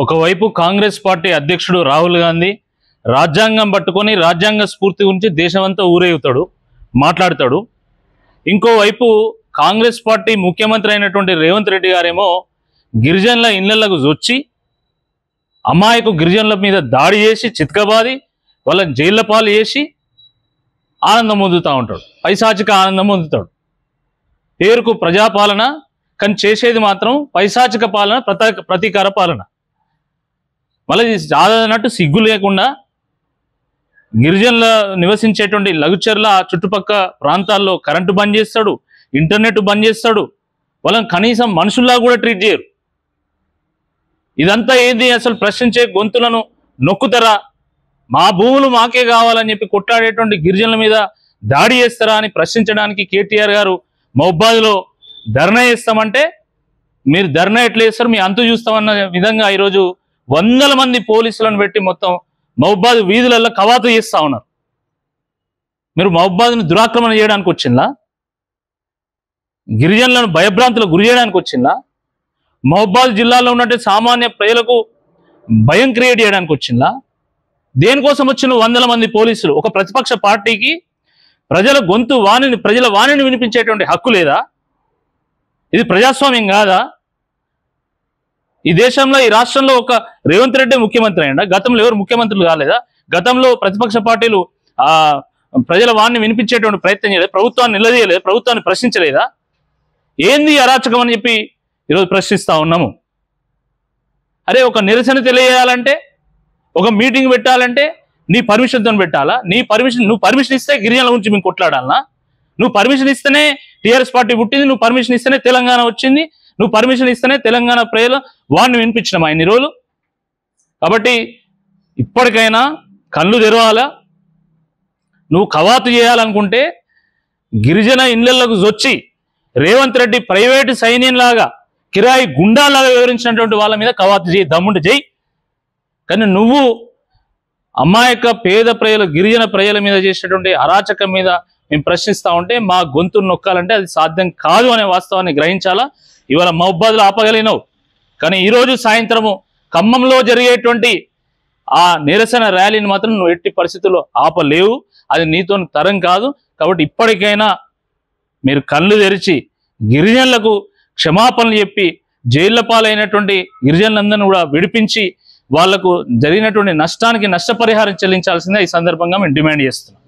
ఒకవైపు కాంగ్రెస్ పార్టీ అధ్యక్షుడు రాహుల్ గాంధీ రాజ్యాంగం పట్టుకొని రాజ్యాంగ స్ఫూర్తి గురించి దేశమంతా ఊరేగుతాడు, మాట్లాడతాడు. ఇంకోవైపు కాంగ్రెస్ పార్టీ ముఖ్యమంత్రి అయినటువంటి రేవంత్ రెడ్డి గారేమో గిరిజనుల ఇళ్లకు వచ్చి అమాయకు గిరిజనుల మీద దాడి చేసి చితకబాది వాళ్ళని జైళ్ళ పాలు చేసి ఆనందం పొందుతూ ఉంటాడు, పైశాచిక ఆనందం పొందుతాడు. పేరుకు ప్రజాపాలన, కానీ చేసేది మాత్రం పైశాచిక పాలన, ప్రతీకార పాలన. మళ్ళీ చాలన్నట్టు సిగ్గు లేకుండా గిరిజనుల నివసించేటువంటి లఘుచర్ల చుట్టుపక్కల ప్రాంతాల్లో కరెంటు బంద్ చేస్తాడు, ఇంటర్నెట్ బంద్ చేస్తాడు. వాళ్ళని కనీసం మనుషుల్లా కూడా ట్రీట్ చేయరు. ఇదంతా ఏంది? అసలు ప్రశ్నించే గొంతులను నొక్కుతారా? మా భూములు మాకే కావాలని చెప్పి కొట్లాడేటువంటి గిరిజనుల మీద దాడి చేస్తారా అని ప్రశ్నించడానికి కేటీఆర్ గారు మహబూబాద్లో ధర్నా చేస్తామంటే, మీరు ధర్నా ఎట్లా చేస్తారు, మీ అంతు చూస్తామన్న విధంగా ఈరోజు వందల మంది పోలీసులను పెట్టి మొత్తం మహబూబాద్ వీధులలో కవాతు చేస్తూ ఉన్నారు. మీరు మహబూబాద్ని దురాక్రమణ చేయడానికి వచ్చిందా? గిరిజనులను భయభ్రాంతులకు గురి చేయడానికి వచ్చిందా? మహబూబాద్ జిల్లాలో ఉన్నట్టు సామాన్య ప్రజలకు భయం క్రియేట్ చేయడానికి వచ్చిందా? దేనికోసం వచ్చిన వందల మంది పోలీసులు? ఒక ప్రతిపక్ష పార్టీకి ప్రజల వాణిని వినిపించేటువంటి హక్కు లేదా? ఇది ప్రజాస్వామ్యం కాదా? ఈ దేశంలో, ఈ రాష్ట్రంలో ఒక రేవంత్ రెడ్డి ముఖ్యమంత్రి అయ్యిందా? గతంలో ఎవరు ముఖ్యమంత్రులు కాలేదా? గతంలో ప్రతిపక్ష పార్టీలు ప్రజల వాణిని వినిపించేటువంటి ప్రయత్నం చేయలేదు, ప్రభుత్వాన్ని నిలదీయలేదు, ప్రభుత్వాన్ని ప్రశ్నించలేదా? ఏంది అరాచకం అని చెప్పి ఈరోజు ప్రశ్నిస్తూ ఉన్నాము. అరే, ఒక నిరసన తెలియజేయాలంటే, ఒక మీటింగ్ పెట్టాలంటే నీ పర్మిషన్తో పెట్టాలా? నువ్వు పర్మిషన్ ఇస్తే గిరిజనుల గురించి మేము కొట్లాడాలనా? నువ్వు పర్మిషన్ ఇస్తేనే టీఆర్ఎస్ పార్టీ పుట్టింది, నువ్వు పర్మిషన్ ఇస్తేనే తెలంగాణ వచ్చింది, నువ్వు పర్మిషన్ ఇస్తేనే తెలంగాణ ప్రజలు వాడిని వినిపించినామా ఇన్ని రోజులు? కాబట్టి ఇప్పటికైనా కళ్ళు తెరవాలా. నువ్వు కవాతు చేయాలనుకుంటే గిరిజన ఇళ్లకు వచ్చి రేవంత్ రెడ్డి ప్రైవేటు సైన్యంలాగా, కిరాయి గుండాలాగా వివరించినటువంటి వాళ్ళ మీద కవాతు చేయి, దమ్ముంటే చేయి. కానీ నువ్వు అమాయక పేద ప్రజలు, గిరిజన ప్రజల మీద చేసినటువంటి అరాచకం మీద మేము ప్రశ్నిస్తూ ఉంటే మా గొంతును నొక్కాలంటే అది సాధ్యం కాదు అనే వాస్తవాన్ని గ్రహించాలా. ఇవాళ మహబూబాద్లో ఆపగలిగినావు, కానీ ఈరోజు సాయంత్రము ఖమ్మంలో జరిగేటువంటి ఆ నిరసన ర్యాలీని మాత్రం నువ్వు ఎట్టి పరిస్థితుల్లో ఆపలేవు. అది నీతో తరం కాదు. కాబట్టి ఇప్పటికైనా మీరు కళ్ళు తెరిచి గిరిజనులకు క్షమాపణలు చెప్పి జైళ్ల పాలైనటువంటి గిరిజనులందరినీ కూడా విడిపించి వాళ్లకు జరిగినటువంటి నష్టానికి నష్టపరిహారం చెల్లించాల్సిందే ఈ సందర్భంగా మేము డిమాండ్ చేస్తున్నాం.